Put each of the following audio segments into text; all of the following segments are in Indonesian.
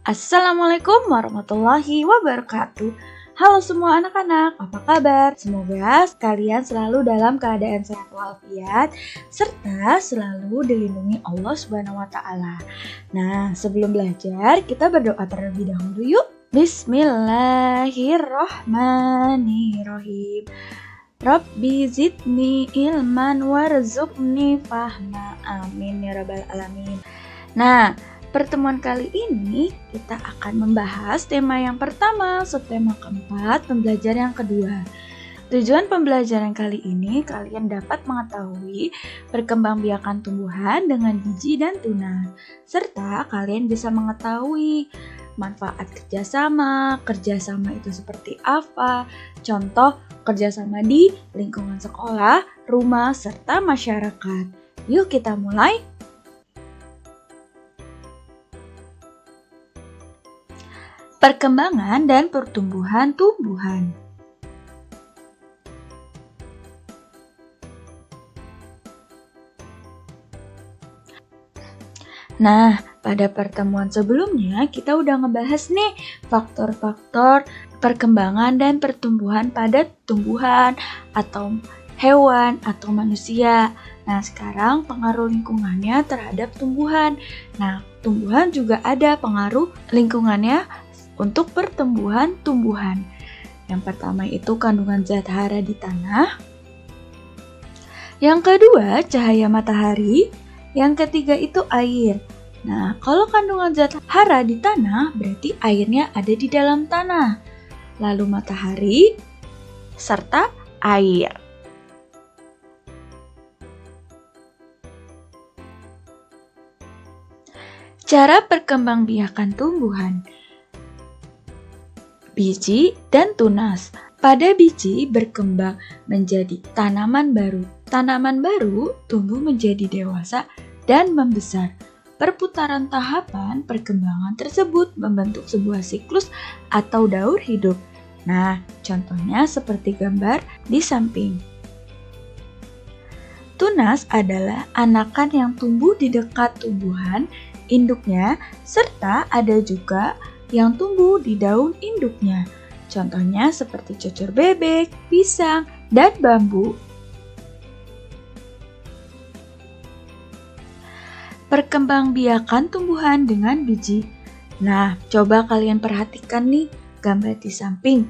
Assalamualaikum warahmatullahi wabarakatuh. Halo semua anak-anak, apa kabar? Semoga kalian selalu dalam keadaan sehat walafiat serta selalu dilindungi Allah Subhanahu wa taala. Nah, sebelum belajar, kita berdoa terlebih dahulu yuk. Bismillahirrahmanirrahim. Rabbi zidni ilman warzuqni fahma. Amin ya rabbal alamin. Nah, pertemuan kali ini kita akan membahas tema yang pertama, subtema keempat, pembelajaran yang kedua. Tujuan pembelajaran kali ini kalian dapat mengetahui perkembangbiakan tumbuhan dengan biji dan tunas, serta kalian bisa mengetahui manfaat kerjasama itu seperti apa, contoh kerjasama di lingkungan sekolah, rumah, serta masyarakat. Yuk kita mulai. Perkembangan dan pertumbuhan tumbuhan. Nah, pada pertemuan sebelumnya kita udah ngebahas nih faktor-faktor perkembangan dan pertumbuhan pada tumbuhan atau hewan atau manusia. Nah, sekarang pengaruh lingkungannya terhadap tumbuhan. Nah, tumbuhan juga ada pengaruh lingkungannya untuk pertumbuhan tumbuhan. Yang pertama itu kandungan zat hara di tanah. Yang kedua, cahaya matahari. Yang ketiga itu air. Nah, kalau kandungan zat hara di tanah, berarti airnya ada di dalam tanah. Lalu matahari, serta air. Cara perkembangbiakan tumbuhan. Biji dan tunas. Pada biji berkembang menjadi tanaman baru. Tanaman baru tumbuh menjadi dewasa dan membesar. Perputaran tahapan perkembangan tersebut membentuk sebuah siklus atau daur hidup. Nah, contohnya seperti gambar di samping. Tunas adalah anakan yang tumbuh di dekat tumbuhan induknya, serta ada juga yang tumbuh di daun induknya. Contohnya seperti cocor bebek, pisang, dan bambu. Perkembangbiakan tumbuhan dengan biji. Nah, coba kalian perhatikan nih gambar di samping.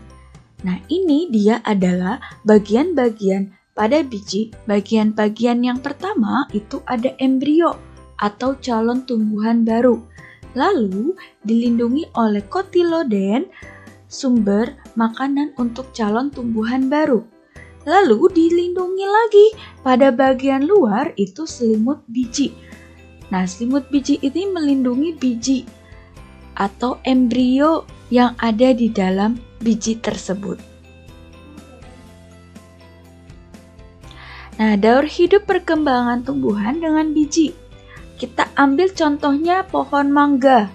Nah, ini dia adalah bagian-bagian pada biji. Bagian-bagian yang pertama itu ada embrio atau calon tumbuhan baru. Lalu dilindungi oleh kotiloden, sumber makanan untuk calon tumbuhan baru. Lalu dilindungi lagi pada bagian luar itu selimut biji. Nah, selimut biji ini melindungi biji atau embrio yang ada di dalam biji tersebut. Nah, daur hidup perkembangan tumbuhan dengan biji. Kita ambil contohnya pohon mangga.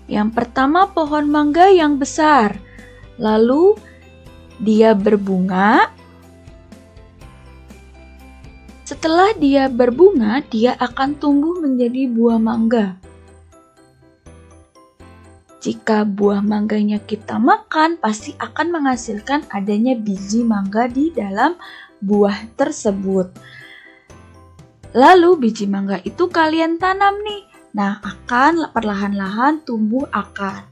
Yang pertama pohon mangga yang besar. Lalu dia berbunga. Setelah dia berbunga, dia akan tumbuh menjadi buah mangga. Jika buah mangganya kita makan, pasti akan menghasilkan adanya biji mangga di dalam buah tersebut. Lalu biji mangga itu kalian tanam nih. Nah, akan perlahan-lahan tumbuh akar.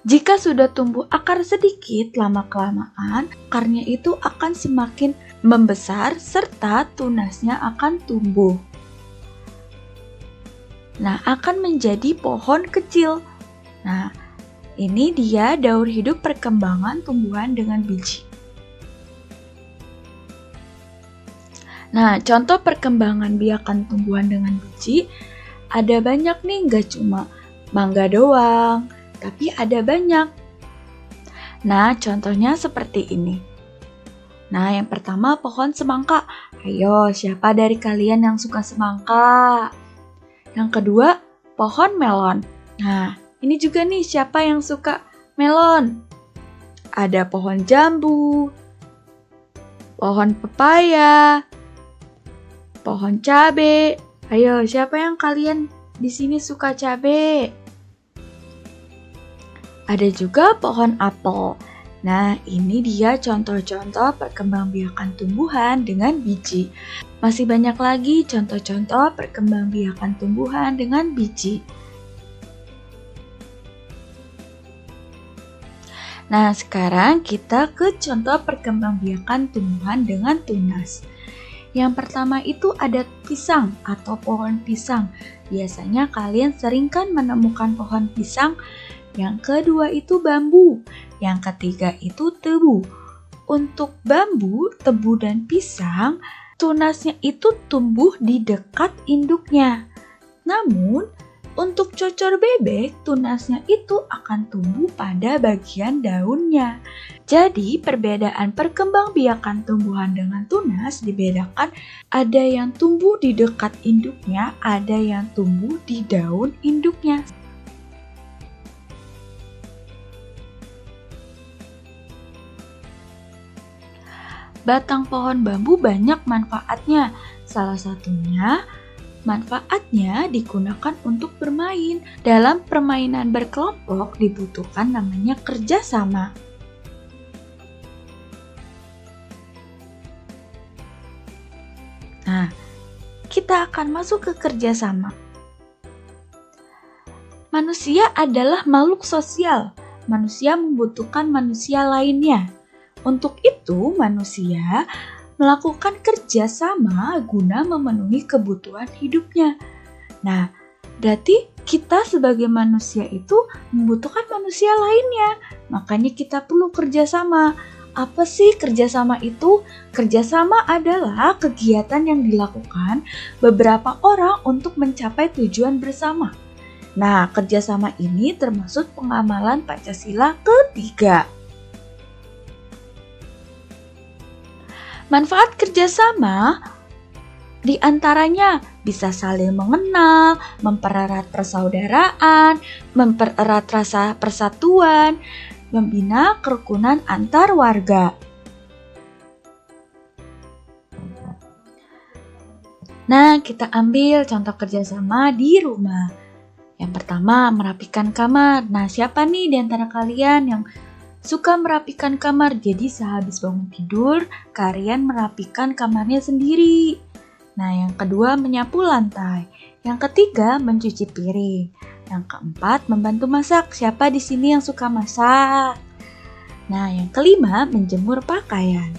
Jika sudah tumbuh akar sedikit, lama-kelamaan akarnya itu akan semakin membesar serta tunasnya akan tumbuh. Nah, akan menjadi pohon kecil. Nah, ini dia daur hidup perkembangan tumbuhan dengan biji. Nah, contoh perkembangan biakan tumbuhan dengan biji ada banyak nih, gak cuma mangga doang, tapi ada banyak. Nah, contohnya seperti ini. Nah, yang pertama pohon semangka. Ayo, siapa dari kalian yang suka semangka? Yang kedua, pohon melon. Nah, ini juga nih siapa yang suka melon? Ada pohon jambu, pohon pepaya, pohon cabe. Ayo, siapa yang kalian di sini suka cabe? Ada juga pohon apel. Nah, ini dia contoh-contoh perkembangbiakan tumbuhan dengan biji. Masih banyak lagi contoh-contoh perkembangbiakan tumbuhan dengan biji. Nah, sekarang kita ke contoh perkembangbiakan tumbuhan dengan tunas. Yang pertama itu ada pisang atau pohon pisang. Biasanya kalian sering kan menemukan pohon pisang. Yang kedua itu bambu. Yang ketiga itu tebu. Untuk bambu, tebu, dan pisang, tunasnya itu tumbuh di dekat induknya. Namun, untuk cocor bebek, tunasnya itu akan tumbuh pada bagian daunnya. Jadi, perbedaan perkembangbiakan tumbuhan dengan tunas dibedakan. Ada yang tumbuh di dekat induknya, ada yang tumbuh di daun induknya. Batang pohon bambu banyak manfaatnya. Salah satunya, manfaatnya digunakan untuk bermain. Dalam permainan berkelompok dibutuhkan namanya kerjasama. Nah, kita akan masuk ke kerjasama. Manusia adalah makhluk sosial. Manusia membutuhkan manusia lainnya. Untuk itu, manusia melakukan kerjasama guna memenuhi kebutuhan hidupnya. Nah, berarti kita sebagai manusia itu membutuhkan manusia lainnya. Makanya kita perlu kerjasama. Apa sih kerjasama itu? Kerjasama adalah kegiatan yang dilakukan beberapa orang untuk mencapai tujuan bersama. Nah, kerjasama ini termasuk pengamalan Pancasila ketiga. Manfaat kerjasama diantaranya bisa saling mengenal, mempererat persaudaraan, mempererat rasa persatuan, membina kerukunan antar warga. Nah, kita ambil contoh kerjasama di rumah. Yang pertama, merapikan kamar. Nah, siapa nih di antara kalian yang suka merapikan kamar? Jadi sehabis bangun tidur, kalian merapikan kamarnya sendiri. Nah, yang kedua menyapu lantai. Yang ketiga mencuci piring. Yang keempat membantu masak. Siapa di sini yang suka masak? Nah, yang kelima menjemur pakaian.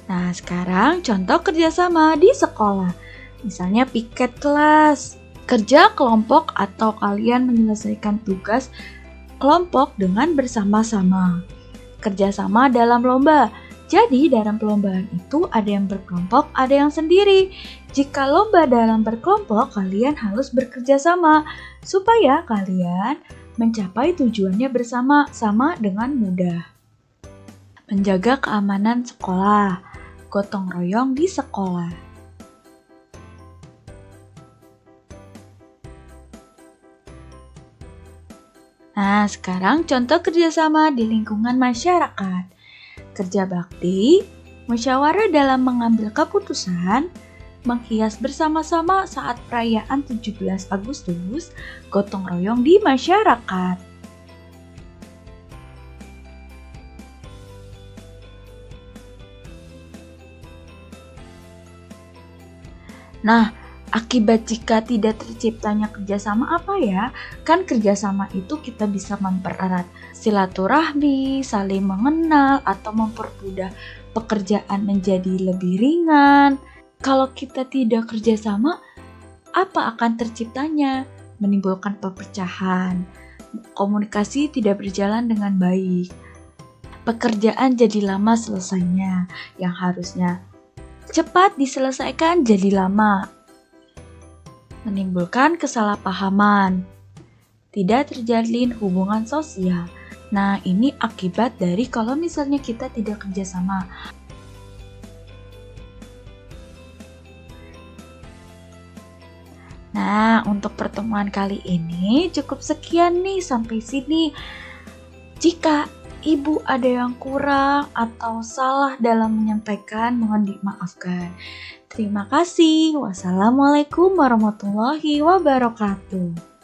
Nah, sekarang contoh kerjasama di sekolah. Misalnya piket kelas. Kerja kelompok atau kalian menyelesaikan tugas kelompok dengan bersama-sama. Kerjasama dalam lomba. Jadi dalam perlombaan itu ada yang berkelompok, ada yang sendiri. Jika lomba dalam berkelompok, kalian harus bekerja sama supaya kalian mencapai tujuannya bersama-sama dengan mudah. Menjaga keamanan sekolah. Gotong royong di sekolah. Nah, sekarang contoh kerjasama di lingkungan masyarakat. Kerja bakti, musyawarah dalam mengambil keputusan, menghias bersama-sama saat perayaan 17 Agustus, gotong royong di masyarakat. Nah, akibat jika tidak terciptanya kerjasama apa ya? Kan kerjasama itu kita bisa mempererat silaturahmi, saling mengenal, atau mempermudah pekerjaan menjadi lebih ringan. Kalau kita tidak kerjasama, apa akan terciptanya? Menimbulkan perpecahan, komunikasi tidak berjalan dengan baik. Pekerjaan jadi lama selesainya, yang harusnya cepat diselesaikan jadi lama. Menimbulkan kesalahpahaman. Tidak terjalin hubungan sosial. Nah, ini akibat dari kalau misalnya kita tidak kerjasama. Nah, untuk pertemuan kali ini cukup sekian nih, sampai sini. Jika Ibu ada yang kurang atau salah dalam menyampaikan, mohon dimaafkan. Terima kasih. Wassalamualaikum warahmatullahi wabarakatuh.